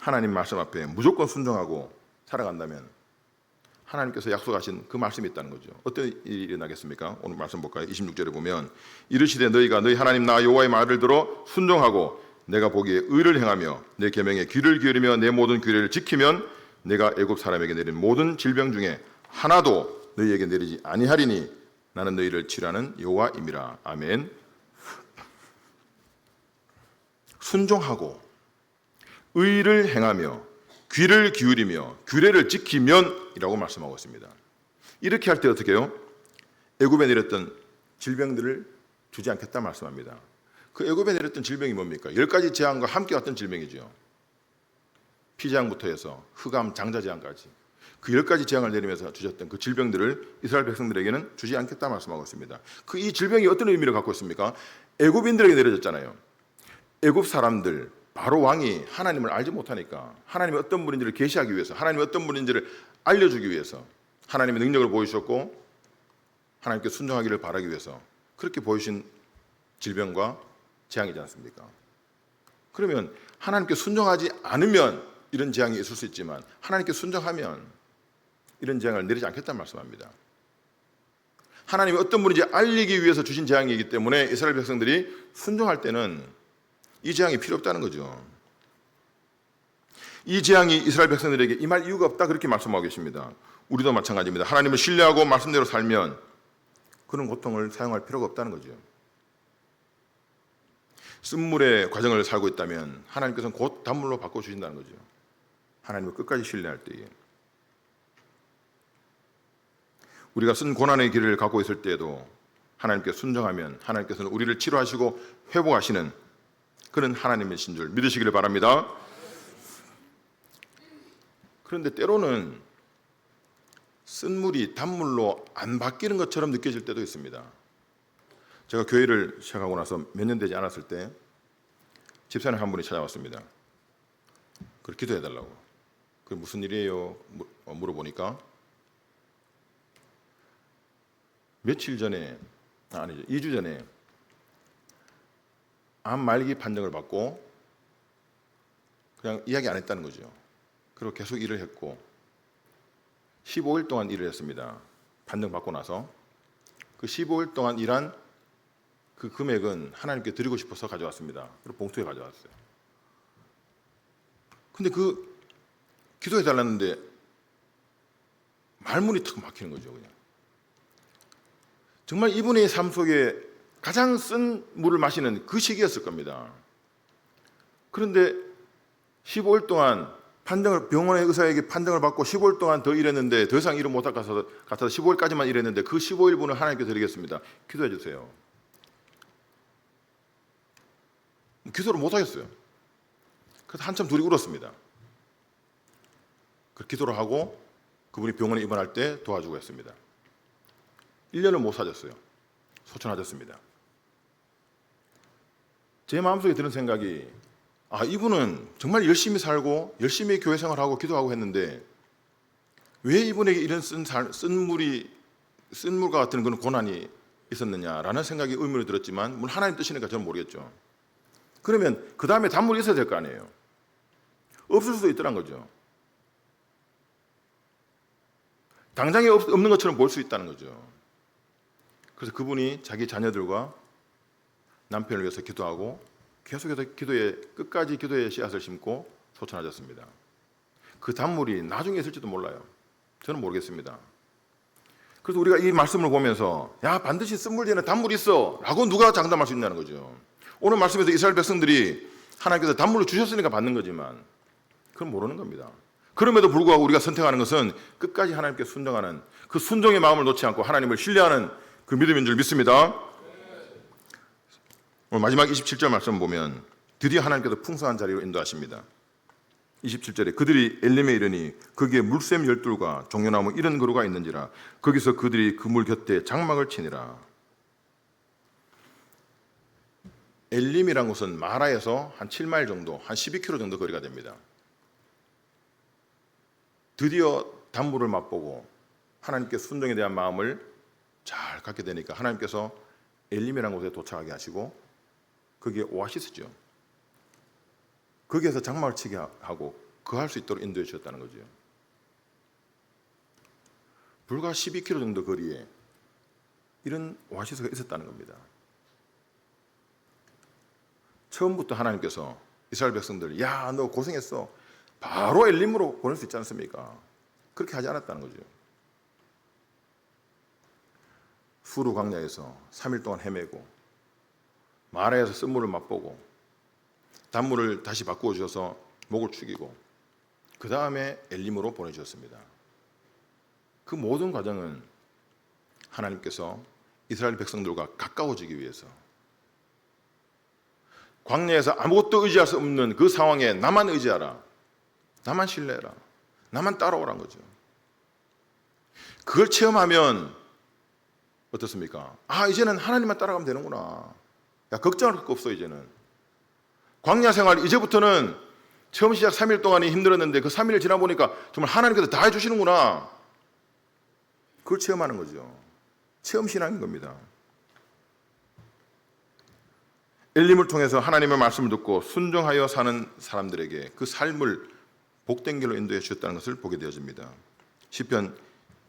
하나님 말씀 앞에 무조건 순종하고 살아간다면 하나님께서 약속하신 그 말씀이 있다는 거죠. 어떤 일이 일어나겠습니까? 오늘 말씀 볼까요? 26절에 보면 이르시되 너희가 너희 하나님 나 여호와의 말을 들어 순종하고 내가 보기에 의를 행하며 내 계명에 귀를 기울이며 내 모든 규례를 지키면 내가 애굽 사람에게 내린 모든 질병 중에 하나도 너희에게 내리지 아니하리니 나는 너희를 치료하는 여호와임이라. 아멘. 순종하고 의를 행하며 귀를 기울이며 규례를 지키면이라고 말씀하고 있습니다. 이렇게 할 때 어떻게 해요? 애굽에 내렸던 질병들을 주지 않겠다 말씀합니다. 그 애굽에 내렸던 질병이 뭡니까? 10가지 재앙과 함께 왔던 질병이죠. 피재앙부터 해서 흑암, 장자재앙까지 그 10가지 재앙을 내리면서 주셨던 그 질병들을 이스라엘 백성들에게는 주지 않겠다 말씀하고 있습니다. 그 이 질병이 어떤 의미를 갖고 있습니까? 애굽인들에게 내려졌잖아요. 애굽 사람들, 바로 왕이 하나님을 알지 못하니까 하나님이 어떤 분인지를 계시하기 위해서, 하나님이 어떤 분인지를 알려주기 위해서 하나님의 능력을 보여주셨고 하나님께 순종하기를 바라기 위해서 그렇게 보여주신 질병과 재앙이지 않습니까? 그러면 하나님께 순종하지 않으면 이런 재앙이 있을 수 있지만 하나님께 순종하면 이런 재앙을 내리지 않겠다는 말씀합니다. 하나님이 어떤 분인지 알리기 위해서 주신 재앙이기 때문에 이스라엘 백성들이 순종할 때는 이 재앙이 필요 없다는 거죠. 이 재앙이 이스라엘 백성들에게 임할 이유가 없다 그렇게 말씀하고 계십니다. 우리도 마찬가지입니다. 하나님을 신뢰하고 말씀대로 살면 그런 고통을 사용할 필요가 없다는 거죠. 쓴물의 과정을 살고 있다면 하나님께서는 곧 단물로 바꿔주신다는 거죠. 하나님을 끝까지 신뢰할 때에. 우리가 쓴 고난의 길을 갖고 있을 때에도 하나님께 순종하면 하나님께서는 우리를 치료하시고 회복하시는 그런 하나님이신 줄 믿으시기를 바랍니다. 그런데 때로는 쓴물이 단물로 안 바뀌는 것처럼 느껴질 때도 있습니다. 제가 교회를 시작하고 나서 몇 년 되지 않았을 때 집사님 한 분이 찾아왔습니다. 그걸 기도해달라고. 그게 무슨 일이에요? 물어보니까 며칠 전에, 아니죠, 2주 전에 암 말기 판정을 받고 그냥 이야기 안 했다는 거죠. 그리고 계속 일을 했고 15일 동안 일을 했습니다. 판정 받고 나서 그 15일 동안 일한 그 금액은 하나님께 드리고 싶어서 가져왔습니다. 그리고 봉투에 가져왔어요. 근데 그 기도해 달랐는데 말문이 탁 막히는 거죠. 그냥 정말 이분의 삶 속에 가장 쓴 물을 마시는 그 시기였을 겁니다. 그런데 15일 동안 병원의 의사에게 판정을 받고 15일 동안 더 일했는데 더 이상 일을 못할 것 같아서 15일까지만 일했는데 그 15일분을 하나님께 드리겠습니다. 기도해 주세요. 기도를 못하겠어요. 그래서 한참 둘이 울었습니다. 그 기도를 하고 그분이 병원에 입원할 때 도와주고 했습니다. 1년을 못 사줬어요. 소천하셨습니다. 제 마음속에 드는 생각이 이분은 정말 열심히 살고 열심히 교회 생활하고 기도하고 했는데 왜 이분에게 이런 쓴물과 같은 그런 고난이 있었느냐라는 생각이 의문이 들었지만 물론 하나님 뜻이니까 저는 모르겠죠. 그러면 그 다음에 단물이 있어야 될 거 아니에요. 없을 수도 있더란 거죠. 당장에 없는 것처럼 볼 수 있다는 거죠. 그래서 그분이 자기 자녀들과 남편을 위해서 기도하고 계속해서 끝까지 기도의 씨앗을 심고 소천하셨습니다. 그 단물이 나중에 있을지도 몰라요. 저는 모르겠습니다. 그래서 우리가 이 말씀을 보면서 반드시 쓴물 뒤에는 단물이 있어 라고 누가 장담할 수 있냐는 거죠. 오늘 말씀에서 이스라엘 백성들이 하나님께서 단물을 주셨으니까 받는 거지만 그건 모르는 겁니다. 그럼에도 불구하고 우리가 선택하는 것은 끝까지 하나님께 순종하는 그 순종의 마음을 놓지 않고 하나님을 신뢰하는 그 믿음인 줄 믿습니다. 오늘 마지막 27절 말씀 보면 드디어 하나님께서 풍성한 자리로 인도하십니다. 27절에 그들이 엘림에 이르니 거기에 물샘 12과 종려나무 이런 그루가 있는지라 거기서 그들이 그 물 곁에 장막을 치니라. 엘림이란 곳은 마라에서 한 7마일 정도, 한 12km 정도 거리가 됩니다. 드디어 단물을 맛보고 하나님께 순종에 대한 마음을 잘 갖게 되니까 하나님께서 엘림이라는 곳에 도착하게 하시고 그게 오아시스죠. 거기에서 장막을 치게 하고 거할 수 있도록 인도해 주셨다는 거죠. 불과 12km 정도 거리에 이런 오아시스가 있었다는 겁니다. 처음부터 하나님께서 이스라엘 백성들, 야, 너 고생했어, 바로 엘림으로 보낼 수 있지 않습니까? 그렇게 하지 않았다는 거죠. 수르 광야에서 3일 동안 헤매고, 마라에서 쓴물을 맛보고, 단물을 다시 바꾸어 주셔서 목을 축이고, 그 다음에 엘림으로 보내주셨습니다. 그 모든 과정은 하나님께서 이스라엘 백성들과 가까워지기 위해서, 광야에서 아무것도 의지할 수 없는 그 상황에 나만 의지하라, 나만 신뢰해라, 나만 따라오란 거죠. 그걸 체험하면 어떻습니까? 아, 이제는 하나님만 따라가면 되는구나. 야, 걱정할 거 없어. 이제는 광야 생활, 이제부터는 처음 시작 3일 동안이 힘들었는데 그 3일 지나 보니까 정말 하나님께서 다 해주시는구나. 그걸 체험하는 거죠. 체험 신앙인 겁니다. 엘림을 통해서 하나님의 말씀을 듣고 순종하여 사는 사람들에게 그 삶을 복된 길로 인도해 주셨다는 것을 보게 되어집니다. 시편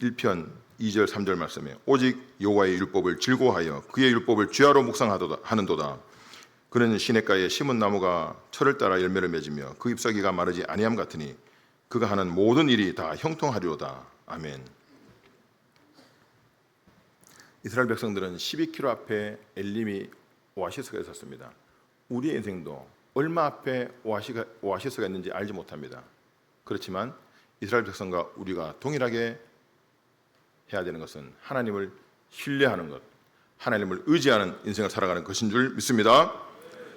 1편 2절 3절 말씀에 오직 여호와의 율법을 즐거워하여 그의 율법을 주야로 묵상하는도다. 그는 시냇가에 심은 나무가 철을 따라 열매를 맺으며 그 잎사귀가 마르지 아니함 같으니 그가 하는 모든 일이 다 형통하리로다. 아멘. 이스라엘 백성들은 12km 앞에 엘림이 오아시스가 있었습니다. 우리의 인생도 얼마 앞에 오아시스가 있는지 알지 못합니다. 그렇지만 이스라엘 백성과 우리가 동일하게 해야 되는 것은 하나님을 신뢰하는 것, 하나님을 의지하는 인생을 살아가는 것인 줄 믿습니다.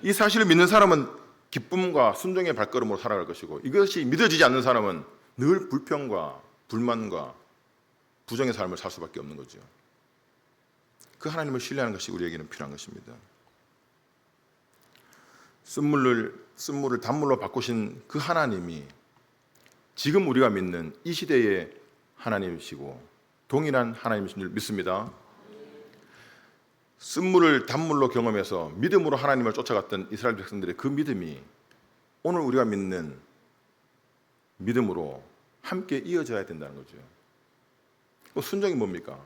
이 사실을 믿는 사람은 기쁨과 순종의 발걸음으로 살아갈 것이고, 이것이 믿어지지 않는 사람은 늘 불평과 불만과 부정의 삶을 살 수밖에 없는 거죠. 그 하나님을 신뢰하는 것이 우리에게는 필요한 것입니다. 쓴물을 단물로 바꾸신 그 하나님이 지금 우리가 믿는 이 시대의 하나님이시고 동일한 하나님이신 줄 믿습니다. 쓴물을 단물로 경험해서 믿음으로 하나님을 쫓아갔던 이스라엘 백성들의 그 믿음이 오늘 우리가 믿는 믿음으로 함께 이어져야 된다는 거죠. 순종이 뭡니까?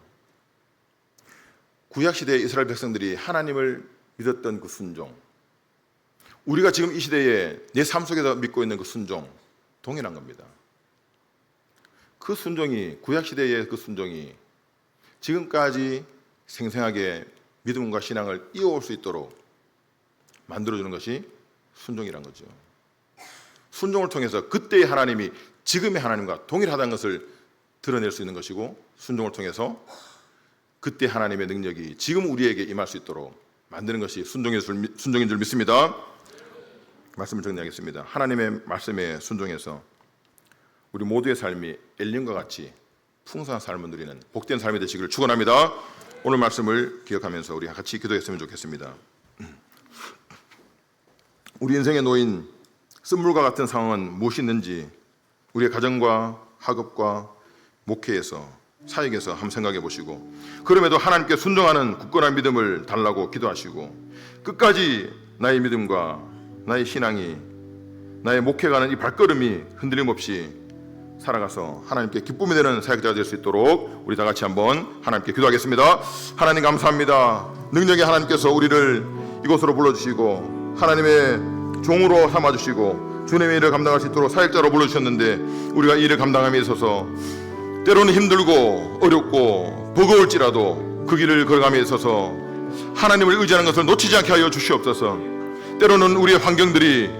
구약시대의 이스라엘 백성들이 하나님을 믿었던 그 순종, 우리가 지금 이 시대에 내 삶 속에서 믿고 있는 그 순종, 동일한 겁니다. 그 순종이, 구약시대의 그 순종이 지금까지 생생하게 믿음과 신앙을 이어올 수 있도록 만들어주는 것이 순종이란 거죠. 순종을 통해서 그때의 하나님이 지금의 하나님과 동일하다는 것을 드러낼 수 있는 것이고, 순종을 통해서 그때 하나님의 능력이 지금 우리에게 임할 수 있도록 만드는 것이 순종인 줄 믿습니다. 말씀을 정리하겠습니다. 하나님의 말씀에 순종해서 우리 모두의 삶이 엘림과 같이 풍성한 삶을 누리는 복된 삶이 되시기를 축원합니다. 오늘 말씀을 기억하면서 우리 같이 기도했으면 좋겠습니다. 우리 인생에 놓인 쓴물과 같은 상황은 무엇이 있는지 우리의 가정과 학업과 목회에서, 사역에서 한번 생각해 보시고, 그럼에도 하나님께 순종하는 굳건한 믿음을 달라고 기도하시고, 끝까지 나의 믿음과 나의 신앙이, 나의 목회가는 이 발걸음이 흔들림 없이 살아가서 하나님께 기쁨이 되는 사역자가 될 수 있도록 우리 다 같이 한번 하나님께 기도하겠습니다. 하나님 감사합니다. 능력의 하나님께서 우리를 이곳으로 불러주시고 하나님의 종으로 삼아주시고 주님의 일을 감당할 수 있도록 사역자로 불러주셨는데, 우리가 이 일을 감당함에 있어서 때로는 힘들고 어렵고 버거울지라도 그 길을 걸어감에 있어서 하나님을 의지하는 것을 놓치지 않게 하여 주시옵소서. 때로는 우리의 환경들이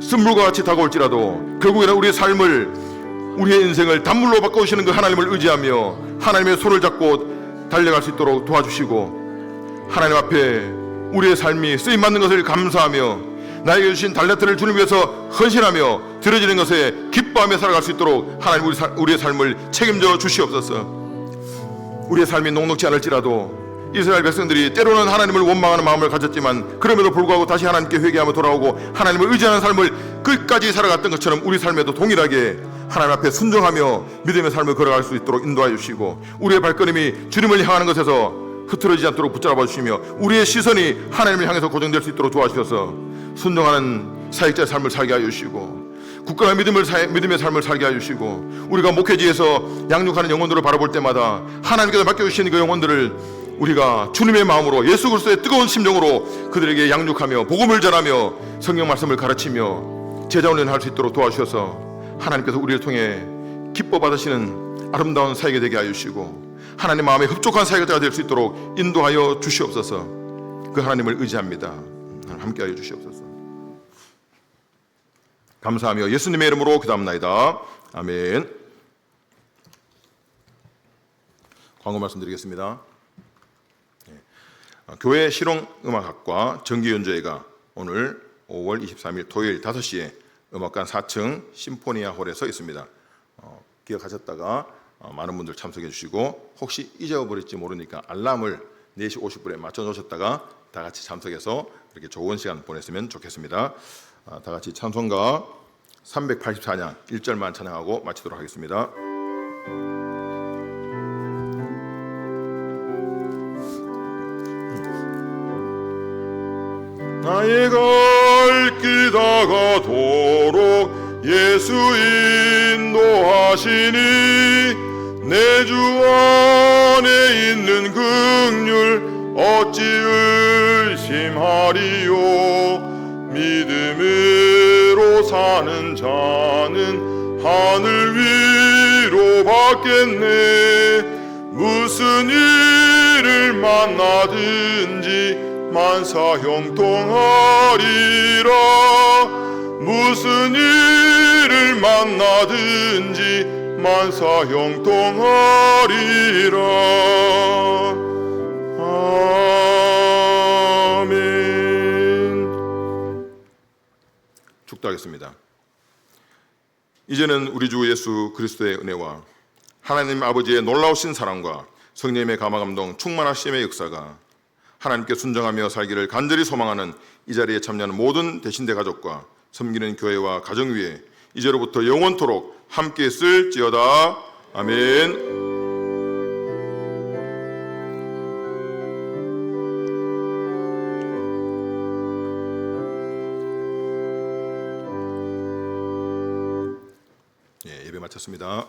쓴물과 같이 다가올지라도 결국에는 우리의 삶을, 우리의 인생을 단물로 바꿔주시는 그 하나님을 의지하며 하나님의 손을 잡고 달려갈 수 있도록 도와주시고, 하나님 앞에 우리의 삶이 쓰임받는 것을 감사하며 나에게 주신 달란트를 주님 위해서 헌신하며 드려지는 것에 기뻐하며 살아갈 수 있도록 하나님 우리의 삶을 책임져 주시옵소서. 우리의 삶이 녹록지 않을지라도 이스라엘 백성들이 때로는 하나님을 원망하는 마음을 가졌지만 그럼에도 불구하고 다시 하나님께 회개하며 돌아오고 하나님을 의지하는 삶을 끝까지 살아갔던 것처럼 우리 삶에도 동일하게 하나님 앞에 순종하며 믿음의 삶을 걸어갈 수 있도록 인도하여 주시고, 우리의 발걸음이 주님을 향하는 것에서 흐트러지지 않도록 붙잡아 주시며 우리의 시선이 하나님을 향해서 고정될 수 있도록 도와주셔서 순종하는 사역자의 삶을 살게 하여 주시고 국가의 믿음의 삶을 살게 하여 주시고 우리가 목회지에서 양육하는 영혼들을 바라볼 때마다 하나님께서 맡겨주신 그 영혼들을 우리가 주님의 마음으로 예수 그리스도의 뜨거운 심정으로 그들에게 양육하며 복음을 전하며 성경 말씀을 가르치며 제자 훈련을 할 수 있도록 도와주셔서 하나님께서 우리를 통해 기뻐 받으시는 아름다운 사역이 되게 하여 주시고 하나님 마음에 흡족한 사역자가 될 수 있도록 인도하여 주시옵소서. 그 하나님을 의지합니다. 하나님 함께 하여 주시옵소서. 감사하며 예수님의 이름으로 기도합나이다. 아멘. 광고 말씀드리겠습니다. 교회 실용음악학과 정기연주회가 오늘 5월 23일 토요일 5시에 음악관 4층 심포니아 홀에서 있습니다. 기억하셨다가 많은 분들 참석해 주시고 혹시 잊어버릴지 모르니까 알람을 4시 50분에 맞춰 놓으셨다가 다 같이 참석해서 이렇게 좋은 시간 보냈으면 좋겠습니다. 다 같이 찬송가 384냥 1절만 찬양하고 마치도록 하겠습니다. 나의 갈 길 다가도록 예수 인도하시니 내 주 안에 있는 긍휼 어찌 의심하리요. 믿음으로 사는 자는 하늘 위로 받겠네. 무슨 일을 만나든지 만사 형통하리라. 무슨 일을 만나든지 만사 형통하리라. 아멘. 축도하겠습니다. 이제는 우리 주 예수 그리스도의 은혜와 하나님 아버지의 놀라우신 사랑과 성령님의 감화감동 충만하심의 역사가 하나님께 순종하며 살기를 간절히 소망하는 이 자리에 참여하는 모든 대신대 가족과 섬기는 교회와 가정 위에 이제로부터 영원토록 함께 있을지어다. 아멘. 예배 마쳤습니다.